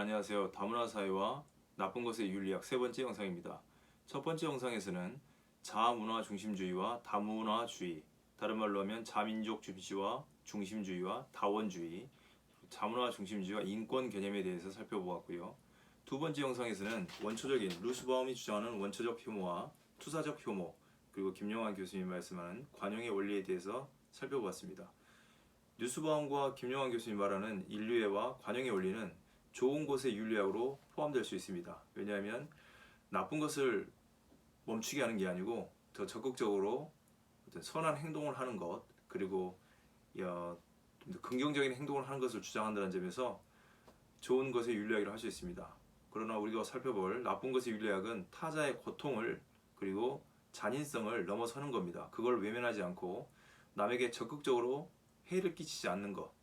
안녕하세요. 다문화 사회와 나쁜 것의 윤리학 세 번째 영상입니다. 첫 번째 영상에서는 자문화 중심주의와 다문화주의, 다른 말로 하면 자민족 중심주의와 다원주의, 자문화 중심주의와 인권 개념에 대해서 살펴보았고요. 두 번째 영상에서는 원초적인 루스바움이 주장하는 원초적 혐오와 투사적 혐오, 그리고 김영환 교수님이 말씀하는 관용의 원리에 대해서 살펴보았습니다. 누스바움과 김영환 교수님이 말하는 인류애와 관용의 원리는 좋은 것의 윤리학으로 포함될 수 있습니다. 왜냐하면 나쁜 것을 멈추게 하는 게 아니고 더 적극적으로 어떤 선한 행동을 하는 것, 그리고 좀 더 긍정적인 행동을 하는 것을 주장한다는 점에서 좋은 것의 윤리학이라고 할 수 있습니다. 그러나 우리가 살펴볼 나쁜 것의 윤리학은 타자의 고통을 그리고 잔인성을 넘어서는 겁니다. 그걸 외면하지 않고 남에게 적극적으로 해를 끼치지 않는 것,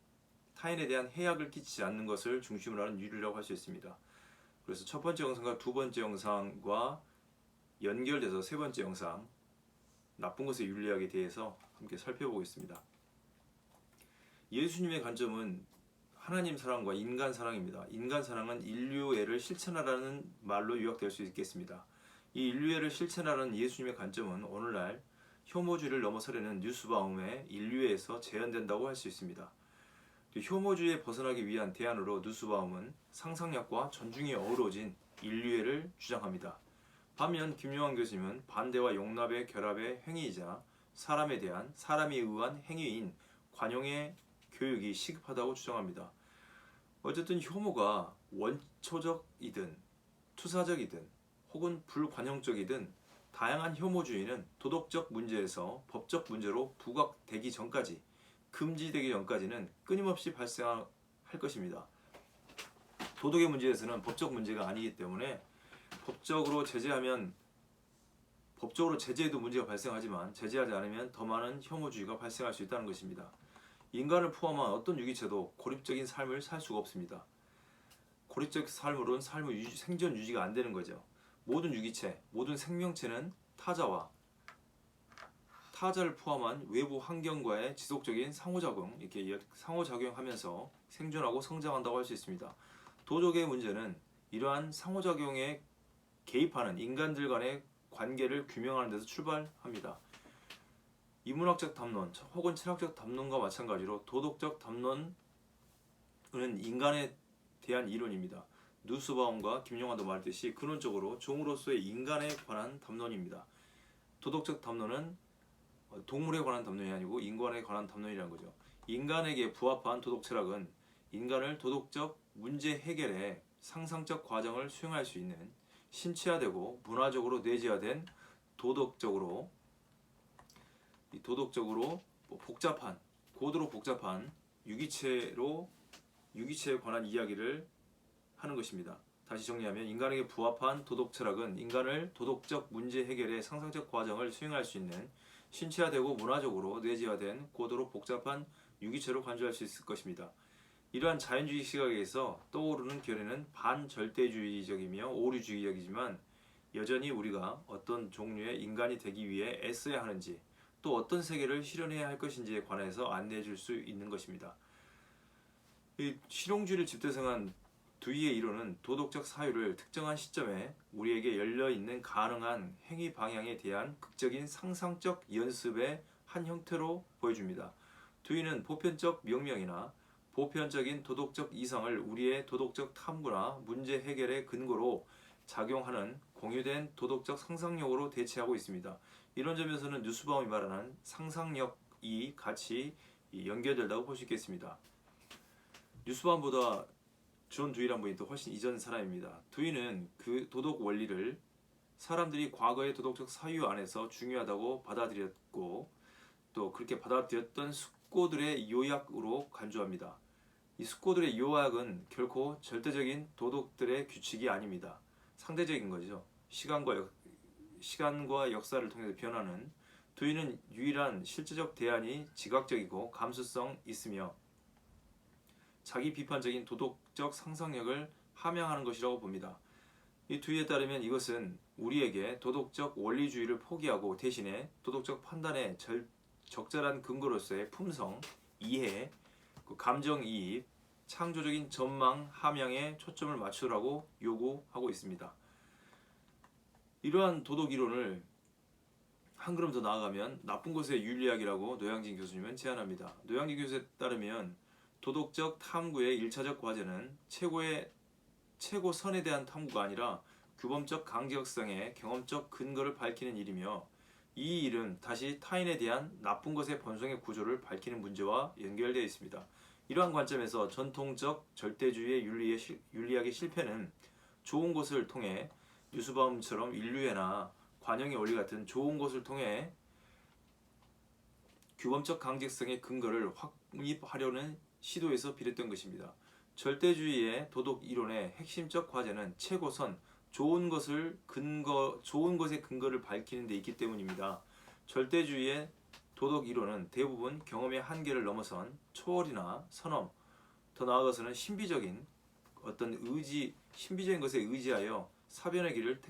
타인에 대한 해악을 끼치지 않는 것을 중심으로 하는 윤리라고 할 수 있습니다. 그래서 첫 번째 영상과 두 번째 영상과 연결돼서 세 번째 영상, 나쁜 것의 윤리학에 대해서 함께 살펴보겠습니다. 예수님의 관점은 하나님 사랑과 인간 사랑입니다. 인간 사랑은 인류애를 실천하라는 말로 요약될 수 있겠습니다. 이 인류애를 실천하라는 예수님의 관점은 오늘날 혐오주의를 넘어서려는 누스바움의 인류애에서 재현된다고 할 수 있습니다. 혐오주의에 벗어나기 위한 대안으로 누스바움은 상상력과 존중이 어우러진 인류애를 주장합니다. 반면 김영환 교수님은 반대와 용납의 결합의 행위이자 사람에 의한 행위인 관용의 교육이 시급하다고 주장합니다. 어쨌든 혐오가 원초적이든 투사적이든 혹은 불관용적이든 다양한 혐오주의는 도덕적 문제에서 법적 문제로 부각되기 전까지, 금지되기 전까지는 끊임없이 발생할 것입니다. 도덕의 문제에서는 법적 문제가 아니기 때문에 법적으로 제재해도 문제가 발생하지만 제재하지 않으면 더 많은 혐오주의가 발생할 수 있다는 것입니다. 인간을 포함한 어떤 유기체도 고립적인 삶을 살 수가 없습니다. 고립적 삶으로는 생존 유지가 안 되는 거죠. 모든 유기체, 모든 생명체는 타자를 포함한 외부 환경과의 지속적인 이렇게 상호작용하면서 생존하고 성장한다고 할 수 있습니다. 도덕의 문제는 이러한 상호작용에 개입하는 인간들 간의 관계를 규명하는 데서 출발합니다. 인문학적 담론 혹은 철학적 담론과 마찬가지로 도덕적 담론은 인간에 대한 이론입니다. 누스바움과 김영환도 말했듯이 근원적으로 종으로서의 인간에 관한 담론입니다. 도덕적 담론은 동물에 관한 담론이 아니고 인간에 관한 담론이라는 거죠. 인간에게 부합한 도덕 철학은 인간을 도덕적 문제 해결에 상상적 과정을 수행할 수 있는 신체화되고 문화적으로 내재화된 도덕적으로 고도로 복잡한 유기체에 관한 이야기를 하는 것입니다. 다시 정리하면 인간에게 부합한 도덕 철학은 인간을 도덕적 문제 해결의 상상적 과정을 수행할 수 있는 신체화되고 문화적으로 내재화된 고도로 복잡한 유기체로 간주할 수 있을 것입니다. 이러한 자연주의 시각에서 떠오르는 견해는 반절대주의적이며 오류주의적이지만 여전히 우리가 어떤 종류의 인간이 되기 위해 애써야 하는지 또 어떤 세계를 실현해야 할 것인지에 관해서 안내해 줄 수 있는 것입니다. 이 실용주의를 집대성한 두이의 이론은 도덕적 사유를 특정한 시점에 우리에게 열려있는 가능한 행위 방향에 대한 극적인 상상적 연습의 한 형태로 보여줍니다. 두이는 보편적 명명이나 보편적인 도덕적 이상을 우리의 도덕적 탐구나 문제 해결의 근거로 작용하는 공유된 도덕적 상상력으로 대체하고 있습니다. 이런 점에서는 누스바움이 말하는 상상력이 같이 연결된다고 볼 수 있겠습니다. 누스바움보다 존 두이란 분이 또 훨씬 이전 사람입니다. 두이는 그 도덕 원리를 사람들이 과거의 도덕적 사유 안에서 중요하다고 받아들였고 또 그렇게 받아들였던 숙고들의 요약으로 간주합니다. 이 숙고들의 요약은 결코 절대적인 도덕들의 규칙이 아닙니다. 상대적인 거죠. 시간과 역사를 통해서 변하는 두이는 유일한 실제적 대안이 지각적이고 감수성 있으며 자기 비판적인 도덕적 상상력을 함양하는 것이라고 봅니다. 이 두이에 따르면 이것은 우리에게 도덕적 원리주의를 포기하고 대신에 도덕적 판단의 적절한 근거로서의 품성, 이해, 감정이입, 창조적인 전망, 함양에 초점을 맞추라고 요구하고 있습니다. 이러한 도덕 이론을 한 걸음 더 나아가면 나쁜 것의 윤리학이라고 노양진 교수님은 제안합니다. 노양진 교수에 따르면 도덕적 탐구의 1차적 과제는 최고선에 대한 탐구가 아니라 규범적 강제성의 경험적 근거를 밝히는 일이며, 이 일은 다시 타인에 대한 나쁜 것의 본성의 구조를 밝히는 문제와 연결되어 있습니다. 이러한 관점에서 전통적 절대주의의 윤리학의 실패는 좋은 것을 통해 뉴스바움처럼 인류애나 관용의 원리 같은 좋은 것을 통해 규범적 강제성의 근거를 확립하려는 시도에서 비롯된 것입니다. 절대주의의 도덕 이론의 핵심적 과제는 최고선, 좋은 것의 근거를 밝히는 데 있기 때문입니다. 절대주의의 도덕 이론은 대부분 경험의 한계를 넘어선 초월이나 선엄, 더 나아가서는 신비적인 것에 의지하여 사변의 길을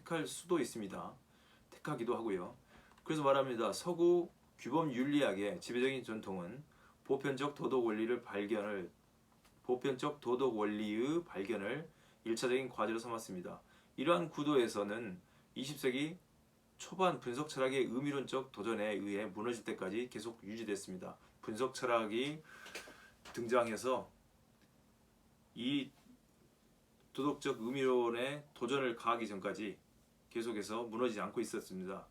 택하기도 하고요. 그래서 말합니다. 서구 규범 윤리학의 지배적인 전통은 보편적 도덕 원리의 발견을 1차적인 과제로 삼았습니다. 이러한 구도에서는 20세기 초반 분석 철학의 의미론적 도전에 의해 무너질 때까지 계속 유지됐습니다. 분석 철학이 등장해서 이 도덕적 의미론의 도전을 가하기 전까지 계속해서 무너지지 않고 있었습니다.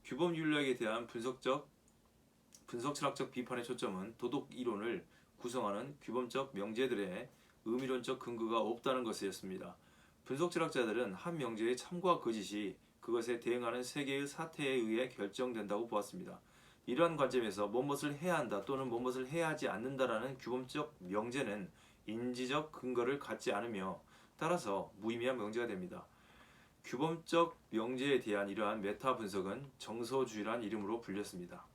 규범 윤리학에 대한 분석 철학적 비판의 초점은 도덕 이론을 구성하는 규범적 명제들의 의미론적 근거가 없다는 것이었습니다. 분석 철학자들은 한 명제의 참과 거짓이 그것에 대응하는 세계의 사태에 의해 결정된다고 보았습니다. 이러한 관점에서 무엇을 해야 한다 또는 무엇을 해야 하지 않는다라는 규범적 명제는 인지적 근거를 갖지 않으며 따라서 무의미한 명제가 됩니다. 규범적 명제에 대한 이러한 메타 분석은 정서주의란 이름으로 불렸습니다.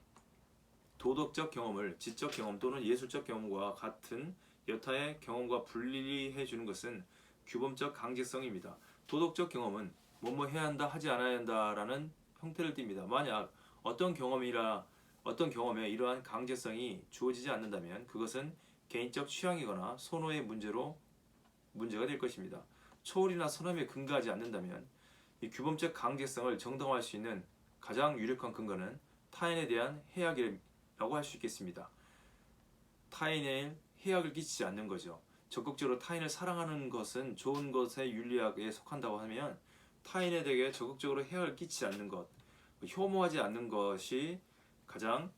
도덕적 경험을 지적 경험 또는 예술적 경험과 같은 여타의 경험과 분리해 주는 것은 규범적 강제성입니다. 도덕적 경험은 뭐뭐 해야 한다 하지 않아야 한다라는 형태를 띱니다. 만약 어떤 경험에 이러한 강제성이 주어지지 않는다면 그것은 개인적 취향이거나 선호의 문제가 될 것입니다. 초월이나 선함에 근거하지 않는다면 이 규범적 강제성을 정당화할 수 있는 가장 유력한 근거는 타인에 대한 해악이라고 할 수 있겠습니다. 타인에 해악을 끼치지 않는 거죠. 적극적으로 타인을 사랑하는 것은 좋은 것의 윤리학에 속한다고 하면 타인에 대해 적극적으로 해악을 끼치지 않는 것, 혐오하지 않는 것이 가장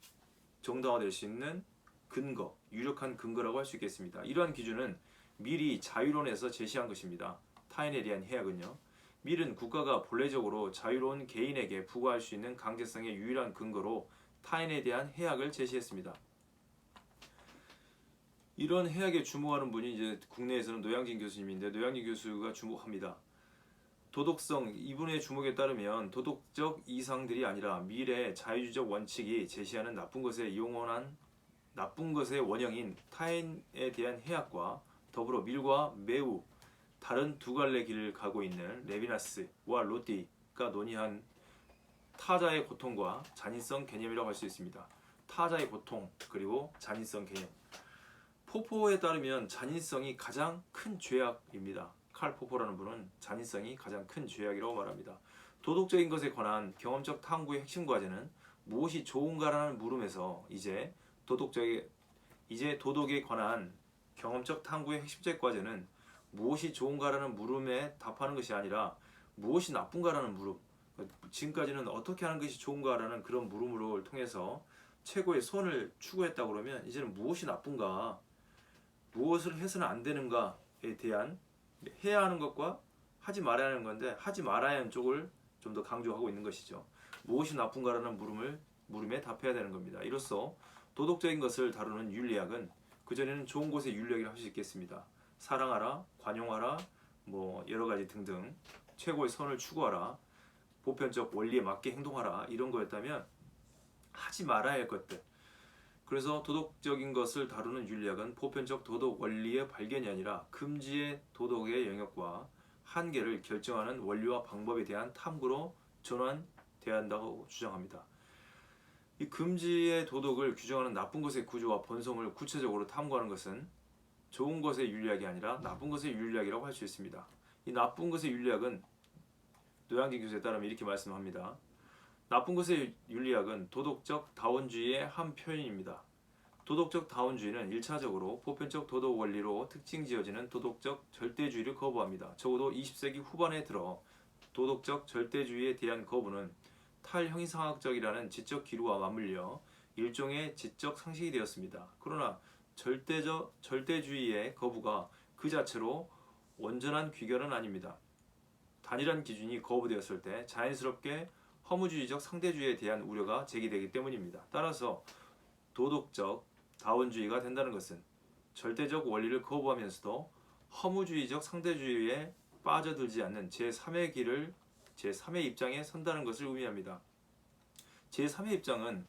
정당화될 수 있는 근거, 유력한 근거라고 할 수 있겠습니다. 이러한 기준은 밀이 자유론에서 제시한 것입니다. 타인에 대한 해악은요. 밀은 국가가 본래적으로 자유로운 개인에게 부과할 수 있는 강제성의 유일한 근거로 타인에 대한 해악을 제시했습니다. 이런 해악에 주목하는 분이 이제 국내에서는 노양진 교수님인데, 노양진 교수가 주목합니다. 도덕성, 이분의 주목에 따르면 도덕적 이상들이 아니라 밀의 자유주의적 원칙이 제시하는 나쁜 것의 원형인 타인에 대한 해악과 더불어 밀과 매우 다른 두 갈래 길을 가고 있는 레비나스와 로띠가 논의한 타자의 고통과 잔인성 개념이라고 할 수 있습니다. 타자의 고통 그리고 잔인성 개념. 포포에 따르면 잔인성이 가장 큰 죄악입니다. 칼 포포라는 분은 잔인성이 가장 큰 죄악이라고 말합니다. 도덕적인 것에 관한 경험적 탐구의 핵심 과제는 무엇이 좋은가라는 물음에서 이제 도덕에 관한 경험적 탐구의 핵심적 과제는 무엇이 좋은가라는 물음에 답하는 것이 아니라 무엇이 나쁜가라는 물음, 지금까지는 어떻게 하는 것이 좋은가라는 그런 물음을 통해서 최고의 선을 추구했다고 그러면 이제는 무엇이 나쁜가, 무엇을 해서는 안 되는가에 대한 해야 하는 것과 하지 말아야 하는 건데 하지 말아야 하는 쪽을 좀 더 강조하고 있는 것이죠. 무엇이 나쁜가라는 물음에 답해야 되는 겁니다. 이로써 도덕적인 것을 다루는 윤리학은 그전에는 좋은 것의 윤리학이라고 할 수 있겠습니다. 사랑하라, 관용하라, 여러 가지 등등 최고의 선을 추구하라, 보편적 원리에 맞게 행동하라 이런 거였다면 하지 말아야 할 것들. 그래서 도덕적인 것을 다루는 윤리학은 보편적 도덕 원리의 발견이 아니라 금지의 도덕의 영역과 한계를 결정하는 원리와 방법에 대한 탐구로 전환돼야 한다고 주장합니다. 이 금지의 도덕을 규정하는 나쁜 것의 구조와 본성을 구체적으로 탐구하는 것은 좋은 것의 윤리학이 아니라 나쁜 것의 윤리학이라고 할 수 있습니다. 이 나쁜 것의 윤리학은 노양진 교수에 따르면 이렇게 말씀합니다. 나쁜 것의 윤리학은 도덕적 다원주의의 한 표현입니다. 도덕적 다원주의는 1차적으로 보편적 도덕 원리로 특징 지어지는 도덕적 절대주의를 거부합니다. 적어도 20세기 후반에 들어 도덕적 절대주의에 대한 거부는 탈형이상학적이라는 지적 기류와 맞물려 일종의 지적 상식이 되었습니다. 그러나 절대주의의 거부가 그 자체로 온전한 귀결은 아닙니다. 단일한 기준이 거부되었을 때 자연스럽게 허무주의적 상대주의에 대한 우려가 제기되기 때문입니다. 따라서 도덕적 다원주의가 된다는 것은 절대적 원리를 거부하면서도 허무주의적 상대주의에 빠져들지 않는 제3의 길을 제3의 입장에 선다는 것을 의미합니다. 제3의 입장은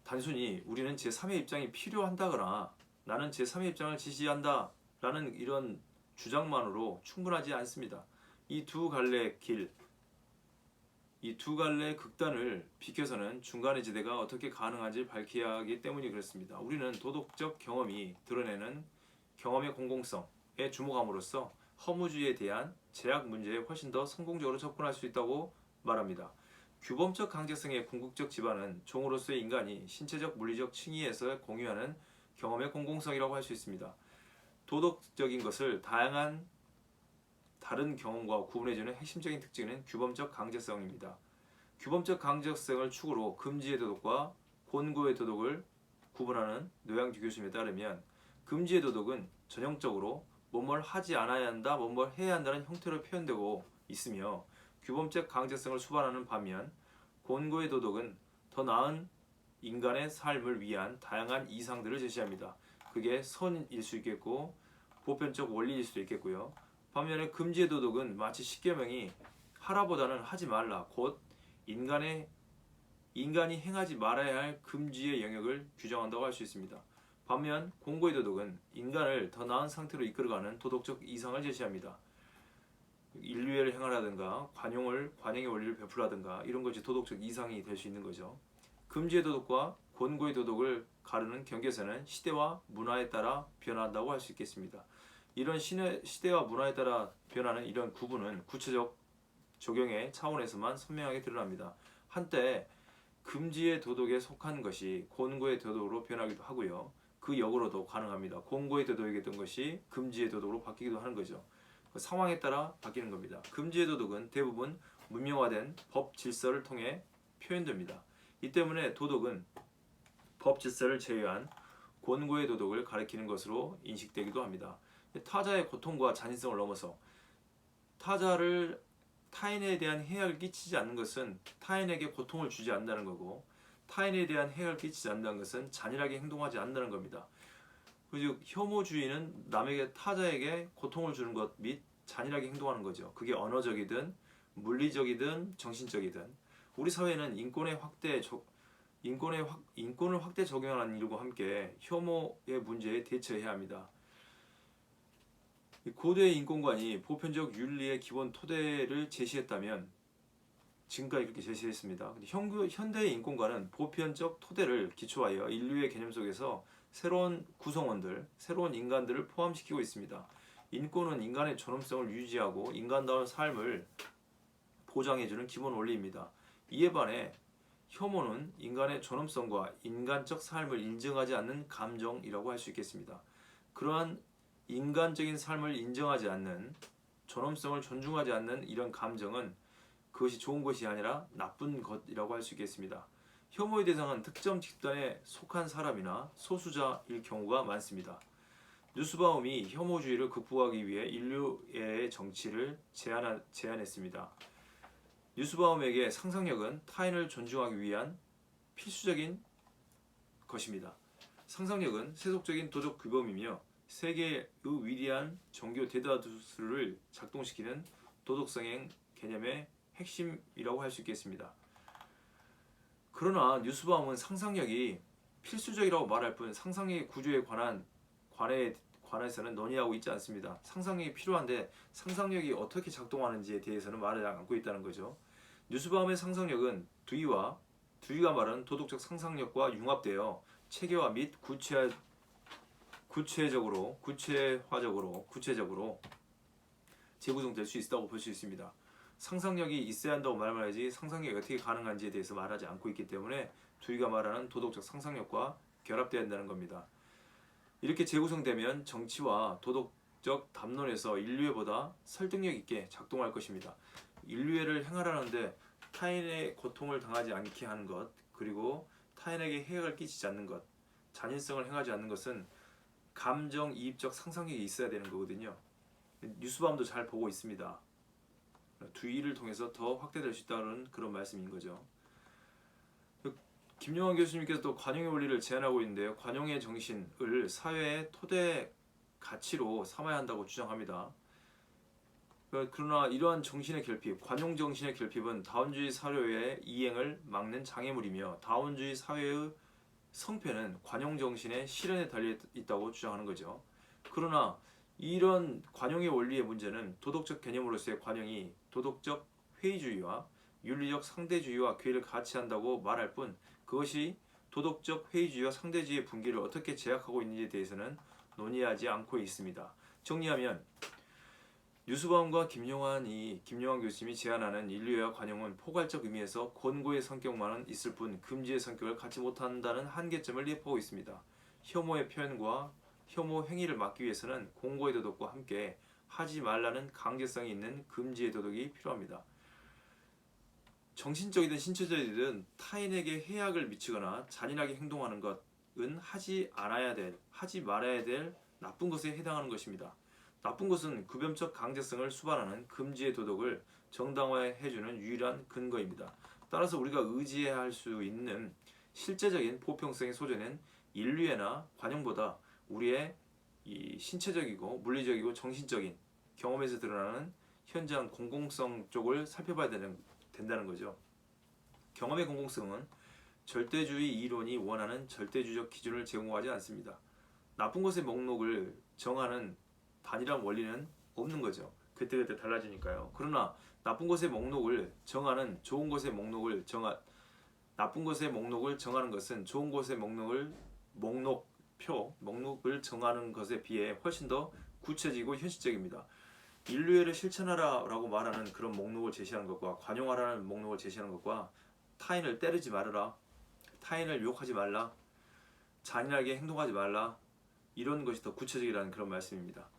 단순히 우리는 제3의 입장이 필요한다거나 나는 제3의 입장을 지지한다 라는 이런 주장만으로 충분하지 않습니다. 이 두 갈래 길, 이 두 갈래 극단을 비켜서는 중간의 지대가 어떻게 가능한지 밝혀야 하기 때문이 그렇습니다. 우리는 도덕적 경험이 드러내는 경험의 공공성에 주목함으로써 허무주의에 대한 제약 문제에 훨씬 더 성공적으로 접근할 수 있다고 말합니다. 규범적 강제성의 궁극적 기반은 종으로서의 인간이 신체적 물리적 층위에서 공유하는 경험의 공공성이라고 할 수 있습니다. 도덕적인 것을 다양한 다른 경험과 구분해주는 핵심적인 특징은 규범적 강제성입니다. 규범적 강제성을 축으로 금지의 도덕과 권고의 도덕을 구분하는 노양주 교수님에 따르면 금지의 도덕은 전형적으로 뭐뭘 하지 않아야 한다, 뭐뭘 해야 한다는 형태로 표현되고 있으며 규범적 강제성을 수반하는 반면 권고의 도덕은 더 나은 인간의 삶을 위한 다양한 이상들을 제시합니다. 그게 선일 수 있겠고 보편적 원리일 수도 있겠고요. 반면에 금지의 도덕은 마치 십계명이 하라보다는 하지 말라, 곧 인간이 행하지 말아야 할 금지의 영역을 규정한다고 할 수 있습니다. 반면 공고의 도덕은 인간을 더 나은 상태로 이끌어가는 도덕적 이상을 제시합니다. 인류애를 행하라든가 관용의 원리를 베풀라든가 이런 것이 도덕적 이상이 될 수 있는 거죠. 금지의 도덕과 권고의 도덕을 가르는 경계선은 시대와 문화에 따라 변한다고 할 수 있겠습니다. 이런 시대와 문화에 따라 변하는 이런 구분은 구체적 적용의 차원에서만 선명하게 드러납니다. 한때 금지의 도덕에 속한 것이 권고의 도덕으로 변하기도 하고요. 그 역으로도 가능합니다. 권고의 도덕이었던 것이 금지의 도덕으로 바뀌기도 하는 거죠. 그 상황에 따라 바뀌는 겁니다. 금지의 도덕은 대부분 문명화된 법 질서를 통해 표현됩니다. 이 때문에 도덕은 법 질서를 제외한 권고의 도덕을 가리키는 것으로 인식되기도 합니다. 타자의 고통과 잔인성을 넘어서 타인에 대한 해악을 끼치지 않는 것은 타인에게 고통을 주지 않는다는 거고 타인에 대한 해악을 끼치지 않는다는 것은 잔인하게 행동하지 않는다는 겁니다. 즉 혐오주의는 남에게 타자에게 고통을 주는 것 및 잔인하게 행동하는 거죠. 그게 언어적이든 물리적이든 정신적이든 우리 사회는 인권을 확대 적용하는 일과 함께 혐오의 문제에 대처해야 합니다. 고대의 인권관이 보편적 윤리의 기본 토대를 제시했다면 지금까지 그렇게 제시했습니다. 현대의 인권관은 보편적 토대를 기초하여 인류의 개념 속에서 새로운 구성원들, 새로운 인간들을 포함시키고 있습니다. 인권은 인간의 존엄성을 유지하고 인간다운 삶을 보장해주는 기본 원리입니다. 이에 반해 혐오는 인간의 존엄성과 인간적 삶을 인정하지 않는 감정이라고 할 수 있겠습니다. 그러한 인간적인 삶을 인정하지 않는, 존엄성을 존중하지 않는 이런 감정은 그것이 좋은 것이 아니라 나쁜 것이라고 할 수 있겠습니다. 혐오의 대상은 특정 집단에 속한 사람이나 소수자일 경우가 많습니다. 누스바움이 혐오주의를 극복하기 위해 인류의 정치를 제안했습니다. 누스바움에게 상상력은 타인을 존중하기 위한 필수적인 것입니다. 상상력은 세속적인 도덕 규범이며 세계의 위대한 종교 대다수를 작동시키는 도덕성의 개념의 핵심이라고 할 수 있겠습니다. 그러나 뉴스바움은 상상력이 필수적이라고 말할 뿐 상상력의 구조에 관해서는 논의하고 있지 않습니다. 상상력이 필요한데 상상력이 어떻게 작동하는지에 대해서는 말을 않고 있다는 거죠. 뉴스바움의 상상력은 두이가 말하는 도덕적 상상력과 융합되어 체계화 및 구체적으로 재구성될 수 있다고 볼 수 있습니다. 상상력이 있어야 한다고 말하지 상상력이 어떻게 가능한지에 대해서 말하지 않고 있기 때문에 두이가 말하는 도덕적 상상력과 결합되어야 한다는 겁니다. 이렇게 재구성되면 정치와 도덕적 담론에서 인류애보다 설득력 있게 작동할 것입니다. 인류애를 행하라는데 타인의 고통을 당하지 않게 하는 것, 그리고 타인에게 해악을 끼치지 않는 것, 잔인성을 행하지 않는 것은 감정이입적 상상력이 있어야 되는 거거든요. 뉴스밤도 잘 보고 있습니다. 두이를 통해서 더 확대될 수 있다는 그런 말씀인 거죠. 김용환 교수님께서 또 관용의 원리를 제안하고 있는데요. 관용의 정신을 사회의 토대 가치로 삼아야 한다고 주장합니다. 그러나 이러한 정신의 결핍, 관용 정신의 결핍은 다원주의 사회의 이행을 막는 장애물이며 다원주의 사회의 성패는 관용 정신의 실현에 달려 있다고 주장하는 거죠. 그러나 이런 관용의 원리의 문제는 도덕적 개념으로서의 관용이 도덕적 회의주의와 윤리적 상대주의와 괴를 같이 한다고 말할 뿐 그것이 도덕적 회의주의와 상대주의의 분기를 어떻게 제약하고 있는지에 대해서는 논의하지 않고 있습니다. 정리하면 유수범과 김용환 교수님이 제안하는 인류애와 관용은 포괄적 의미에서 권고의 성격만은 있을 뿐 금지의 성격을 갖지 못한다는 한계점을 예포하고 있습니다. 혐오의 표현과 혐오 행위를 막기 위해서는 공고의 도덕과 함께 하지 말라는 강제성이 있는 금지의 도덕이 필요합니다. 정신적이든 신체적이든 타인에게 해악을 미치거나 잔인하게 행동하는 것은 하지 말아야 될 나쁜 것에 해당하는 것입니다. 나쁜 것은 구별적 강제성을 수반하는 금지의 도덕을 정당화해주는 유일한 근거입니다. 따라서 우리가 의지해야 할 수 있는 실제적인 보편성의 소재는 인류애나 관용보다 우리의 이 신체적이고 물리적이고 정신적인 경험에서 드러나는 현저한 공공성 쪽을 살펴봐야 된다는 거죠. 경험의 공공성은 절대주의 이론이 원하는 절대주의적 기준을 제공하지 않습니다. 나쁜 것의 목록을 정하는 단일한 원리는 없는 거죠. 그때그때 달라지니까요. 그러나 나쁜 것의 목록을 정하는 나쁜 것의 목록을 정하는 것은 좋은 것의 목록을 정하는 것에 비해 훨씬 더 구체적이고 현실적입니다. 인류애를 실천하라라고 말하는 그런 목록을 제시하는 것과 관용하라는 목록을 제시하는 것과 타인을 때리지 말아라, 타인을 유혹하지 말라, 잔인하게 행동하지 말라 이런 것이 더 구체적이라는 그런 말씀입니다.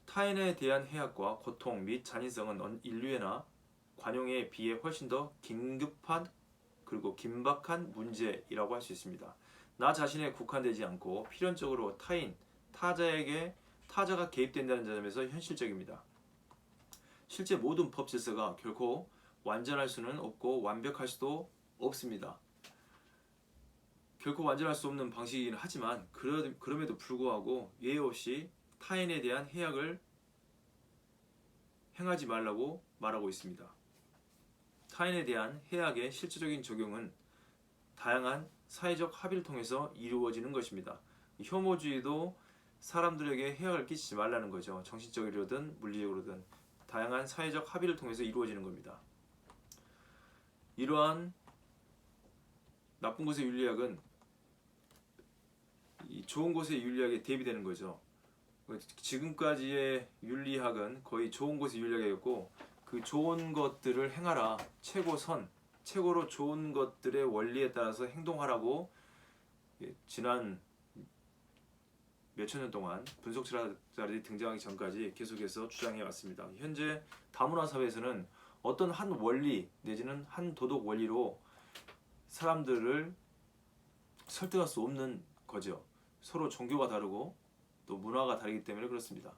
타인에 대한 해악과 고통 및 잔인성은 인류애나 관용에 비해 훨씬 더 긴급한 그리고 긴박한 문제이라고 할 수 있습니다. 나 자신에 국한되지 않고 필연적으로 타자가 개입된다는 점에서 현실적입니다. 실제 모든 법 질서가 결코 완전할 수는 없고 완벽할 수도 없습니다. 결코 완전할 수 없는 방식이긴 하지만 그럼에도 불구하고 예의 없이 타인에 대한 해악을 행하지 말라고 말하고 있습니다. 타인에 대한 해악의 실질적인 적용은 다양한 사회적 합의를 통해서 이루어지는 것입니다. 혐오주의도 사람들에게 해악을 끼치지 말라는 거죠. 정신적으로든 물리적으로든 다양한 사회적 합의를 통해서 이루어지는 겁니다. 이러한 나쁜 것의 윤리학은 좋은 것의 윤리학에 대비되는 거죠. 지금까지의 윤리학은 거의 좋은 것의 윤리학이었고 그 좋은 것들을 행하라, 최고로 좋은 것들의 원리에 따라서 행동하라고 지난 몇천 년 동안 분석철학자들이 등장하기 전까지 계속해서 주장해 왔습니다. 현재 다문화 사회에서는 어떤 한 원리 내지는 한 도덕 원리로 사람들을 설득할 수 없는 거죠. 서로 종교가 다르고 또 문화가 다르기 때문에 그렇습니다.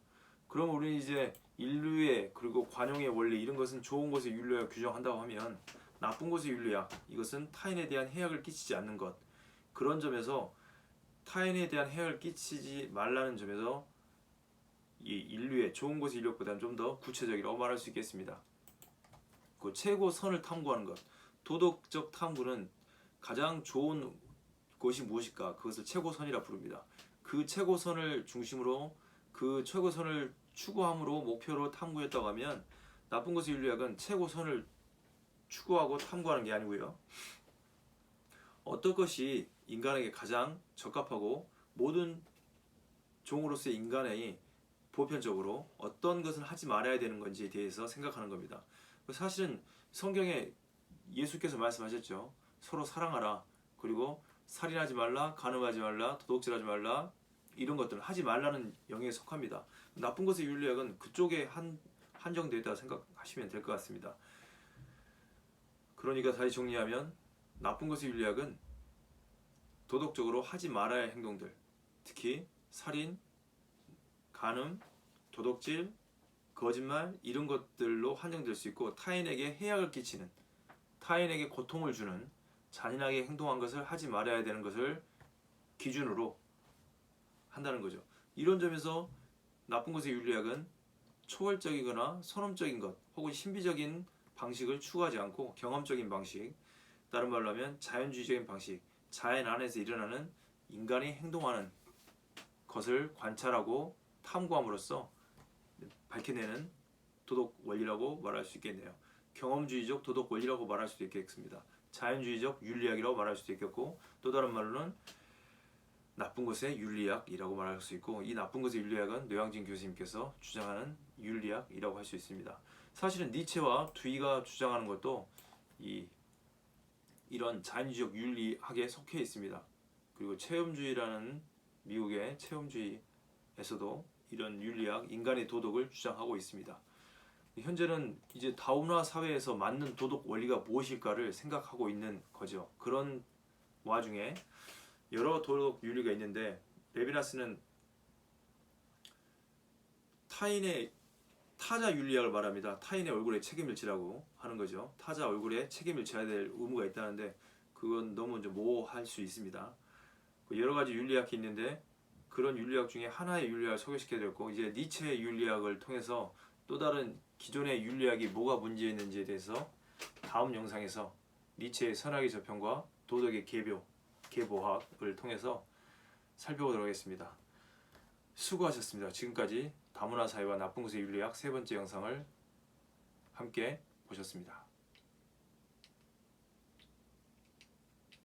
그럼 우리는 이제 인류의 그리고 관용의 원리 이런 것은 좋은 것의 윤리학 규정한다고 하면 나쁜 것의 윤리학 이것은 타인에 대한 해악을 끼치지 않는 것 그런 점에서 타인에 대한 해악을 끼치지 말라는 점에서 이 인류의 좋은 것의 윤리학보다는 좀 더 구체적이라고 말할 수 있겠습니다. 그 최고 선을 탐구하는 것 도덕적 탐구는 가장 좋은 것이 무엇일까 그것을 최고선이라 부릅니다. 그 최고선을 중심으로 그 최고선을 추구함으로 목표로 탐구했다고 하면 나쁜 것의 윤리학은 최고선을 추구하고 탐구하는 게 아니고요. 어떤 것이 인간에게 가장 적합하고 모든 종으로서의 인간의 보편적으로 어떤 것을 하지 말아야 되는 건지에 대해서 생각하는 겁니다. 사실은 성경에 예수께서 말씀하셨죠. 서로 사랑하라. 그리고 살인하지 말라, 간음하지 말라, 도둑질하지 말라, 이런 것들을 하지 말라는 영역에 속합니다. 나쁜 것의 윤리학은 그쪽에 한정되어 있다고 생각하시면 될 것 같습니다. 그러니까 다시 정리하면 나쁜 것의 윤리학은 도덕적으로 하지 말아야 할 행동들, 특히 살인, 간음, 도둑질, 거짓말 이런 것들로 한정될 수 있고, 타인에게 해악을 끼치는, 타인에게 고통을 주는 잔인하게 행동한 것을 하지 말아야 되는 것을 기준으로 한다는 거죠. 이런 점에서 나쁜 것의 윤리학은 초월적이거나 선험적인 것 혹은 신비적인 방식을 추구하지 않고 경험적인 방식, 다른 말로 하면 자연주의적인 방식, 자연 안에서 일어나는 인간이 행동하는 것을 관찰하고 탐구함으로써 밝혀내는 도덕 원리라고 말할 수 있겠네요. 경험주의적 도덕 원리라고 말할 수도 있겠습니다. 자연주의적 윤리학이라고 말할 수도 있겠고, 또 다른 말로는 나쁜 것의 윤리학이라고 말할 수 있고, 이 나쁜 것의 윤리학은 노양진 교수님께서 주장하는 윤리학이라고 할 수 있습니다. 사실은 니체와 두이가 주장하는 것도 이런 자연주의적 윤리학에 속해 있습니다. 그리고 체험주의라는 미국의 체험주의에서도 이런 윤리학, 인간의 도덕을 주장하고 있습니다. 현재는 이제 다문화 사회에서 맞는 도덕 원리가 무엇일까를 생각하고 있는 거죠. 그런 와중에 여러 도덕 윤리가 있는데, 레비나스는 타자 윤리학을 말합니다. 타인의 얼굴에 책임을 지라고 하는 거죠. 타자 얼굴에 책임을 져야 될 의무가 있다는데, 그건 너무 좀 모호할 수 있습니다. 여러 가지 윤리학이 있는데, 그런 윤리학 중에 하나의 윤리학을 소개시켜 드렸고, 이제 니체의 윤리학을 통해서 또 다른 기존의 윤리학이 뭐가 문제였는지에 대해서 다음 영상에서 니체의 선악의 저편과 도덕의 계보학을 통해서 살펴보도록 하겠습니다. 수고하셨습니다. 지금까지 다문화 사회와 나쁜 것의 윤리학 세 번째 영상을 함께 보셨습니다.